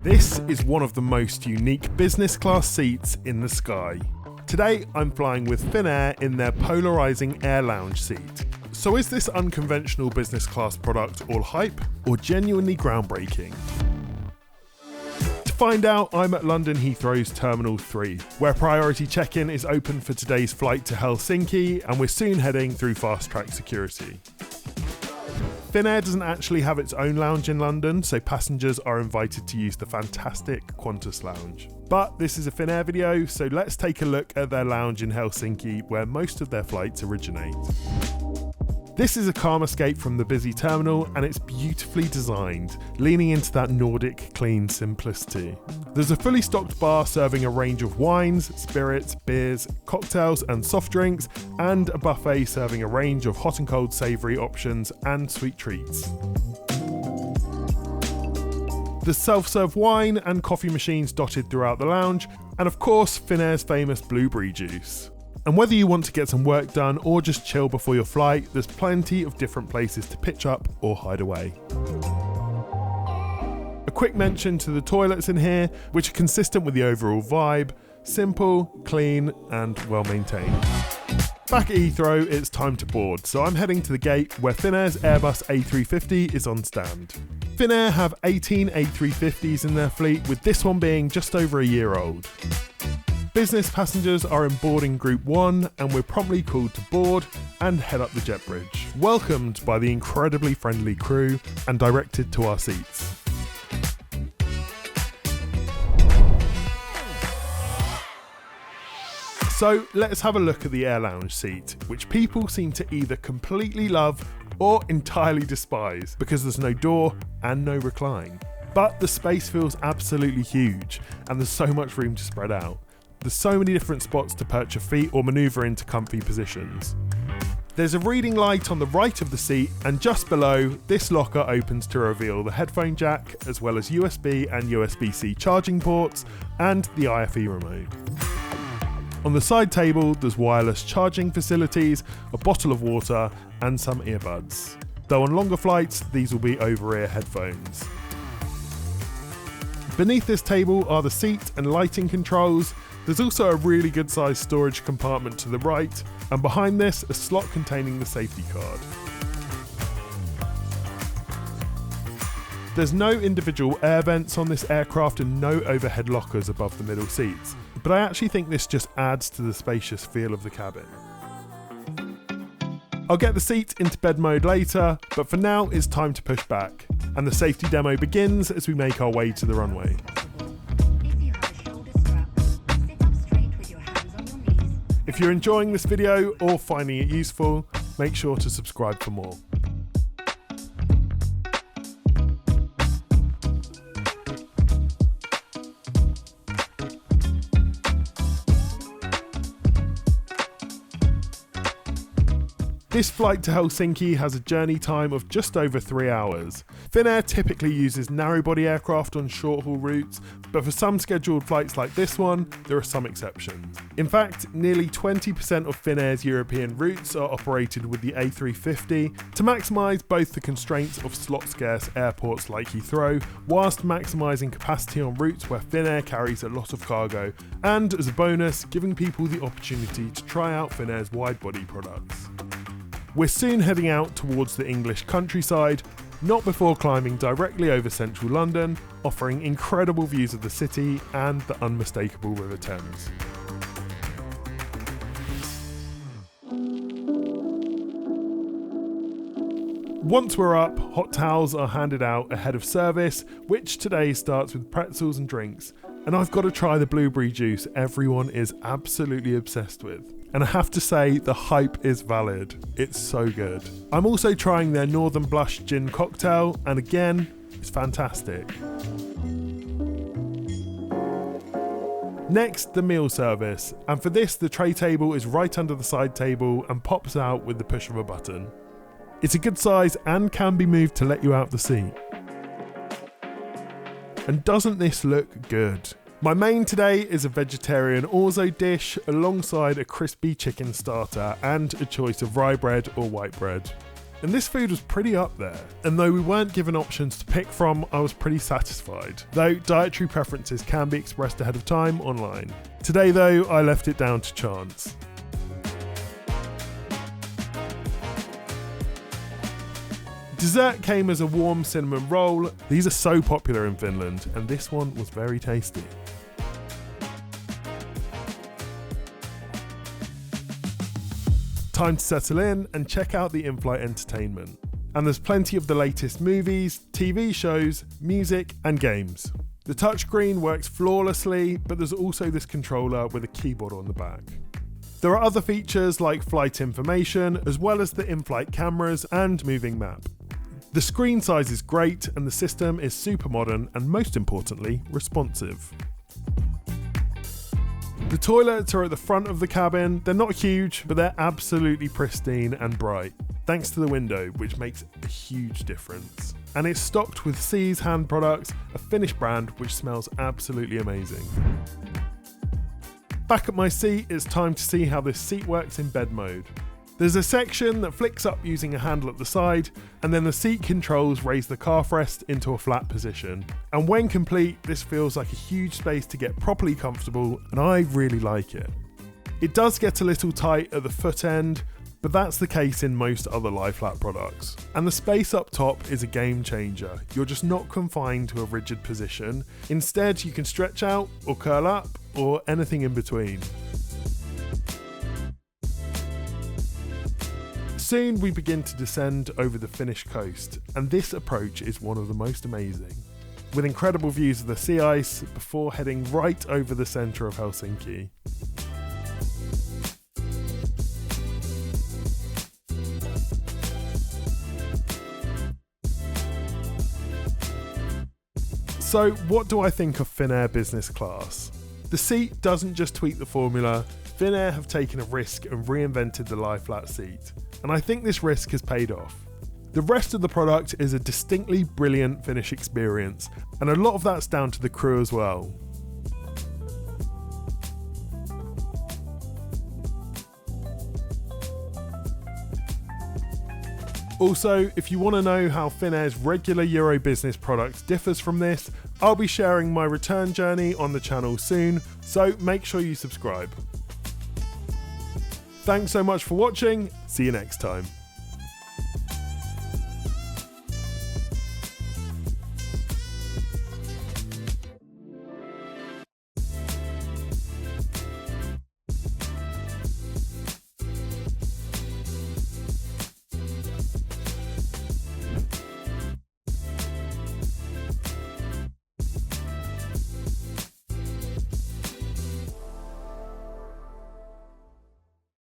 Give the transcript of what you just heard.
This is one of the most unique business class seats in the sky. Today I'm flying with Finnair in their polarising AirLounge seat. So is this unconventional business class product all hype or genuinely groundbreaking? To find out, I'm at London Heathrow's Terminal 3, where priority check-in is open for today's flight to Helsinki, and we're soon heading through fast-track security. Finnair doesn't actually have its own lounge in London, so passengers are invited to use the fantastic Qantas lounge. But this is a Finnair video, so let's take a look at their lounge in Helsinki, where most of their flights originate. This is a calm escape from the busy terminal, and it's beautifully designed, leaning into that Nordic clean simplicity. There's a fully stocked bar serving a range of wines, spirits, beers, cocktails and soft drinks, and a buffet serving a range of hot and cold savoury options and sweet treats. There's self-serve wine and coffee machines dotted throughout the lounge, and of course Finnair's famous blueberry juice. And whether you want to get some work done or just chill before your flight, there's plenty of different places to pitch up or hide away. A quick mention to the toilets in here, which are consistent with the overall vibe: simple, clean, and well maintained. Back at Heathrow, it's time to board, so I'm heading to the gate where Finnair's Airbus A350 is on stand. Finnair have 18 A350s in their fleet, with this one being just over a year old. Business passengers are in boarding group 1, and we're promptly called to board and head up the jet bridge, welcomed by the incredibly friendly crew and directed to our seats. So let's have a look at the AirLounge seat, which people seem to either completely love or entirely despise because there's no door and no recline. But the space feels absolutely huge, and there's so much room to spread out. There's so many different spots to perch your feet or manoeuvre into comfy positions. There's a reading light on the right of the seat, and just below, this locker opens to reveal the headphone jack, as well as USB and USB-C charging ports, and the IFE remote. On the side table, there's wireless charging facilities, a bottle of water, and some earbuds. Though on longer flights, these will be over-ear headphones. Beneath this table are the seat and lighting controls. There's also a really good sized storage compartment to the right, and behind this, a slot containing the safety card. There's no individual air vents on this aircraft and no overhead lockers above the middle seats, but I actually think this just adds to the spacious feel of the cabin. I'll get the seat into bed mode later, but for now it's time to push back, and the safety demo begins as we make our way to the runway. If you're enjoying this video or finding it useful, make sure to subscribe for more. This flight to Helsinki has a journey time of just over 3 hours. Finnair typically uses narrow-body aircraft on short-haul routes, but for some scheduled flights like this one, there are some exceptions. In fact, nearly 20% of Finnair's European routes are operated with the A350 to maximise both the constraints of slot-scarce airports like Heathrow, whilst maximising capacity on routes where Finnair carries a lot of cargo, and as a bonus, giving people the opportunity to try out Finnair's wide-body products. We're soon heading out towards the English countryside, not before climbing directly over central London, offering incredible views of the city and the unmistakable River Thames. Once we're up, hot towels are handed out ahead of service, which today starts with pretzels and drinks. And I've got to try the blueberry juice everyone is absolutely obsessed with. And I have to say, the hype is valid. It's so good. I'm also trying their Northern Blush gin cocktail, and again, it's fantastic. Next, the meal service. And for this, the tray table is right under the side table and pops out with the push of a button. It's a good size and can be moved to let you out the seat. And doesn't this look good? My main today is a vegetarian orzo dish alongside a crispy chicken starter and a choice of rye bread or white bread. And this food was pretty up there. And though we weren't given options to pick from, I was pretty satisfied. Though dietary preferences can be expressed ahead of time online. Today though, I left it down to chance. Dessert came as a warm cinnamon roll. These are so popular in Finland, and this one was very tasty. Time to settle in and check out the in-flight entertainment. And there's plenty of the latest movies, TV shows, music, and games. The touchscreen works flawlessly, but there's also this controller with a keyboard on the back. There are other features like flight information, as well as the in-flight cameras and moving map. The screen size is great and the system is super modern and, most importantly, responsive. The toilets are at the front of the cabin. They're not huge, but they're absolutely pristine and bright, thanks to the window, which makes a huge difference. And it's stocked with C's hand products, a Finnish brand which smells absolutely amazing. Back at my seat, it's time to see how this seat works in bed mode. There's a section that flicks up using a handle at the side, and then the seat controls raise the calf rest into a flat position. And when complete, this feels like a huge space to get properly comfortable, and I really like it. It does get a little tight at the foot end, but that's the case in most other lie flat products. And the space up top is a game changer. You're just not confined to a rigid position. Instead, you can stretch out or curl up or anything in between. Soon we begin to descend over the Finnish coast, and this approach is one of the most amazing, with incredible views of the sea ice before heading right over the centre of Helsinki. So what do I think of Finnair business class? The seat doesn't just tweak the formula. Finnair have taken a risk and reinvented the lie flat seat, and I think this risk has paid off. The rest of the product is a distinctly brilliant Finnish experience, and a lot of that's down to the crew as well. Also, if you want to know how Finnair's regular Euro business product differs from this, I'll be sharing my return journey on the channel soon, so make sure you subscribe. Thanks so much for watching, see you next time.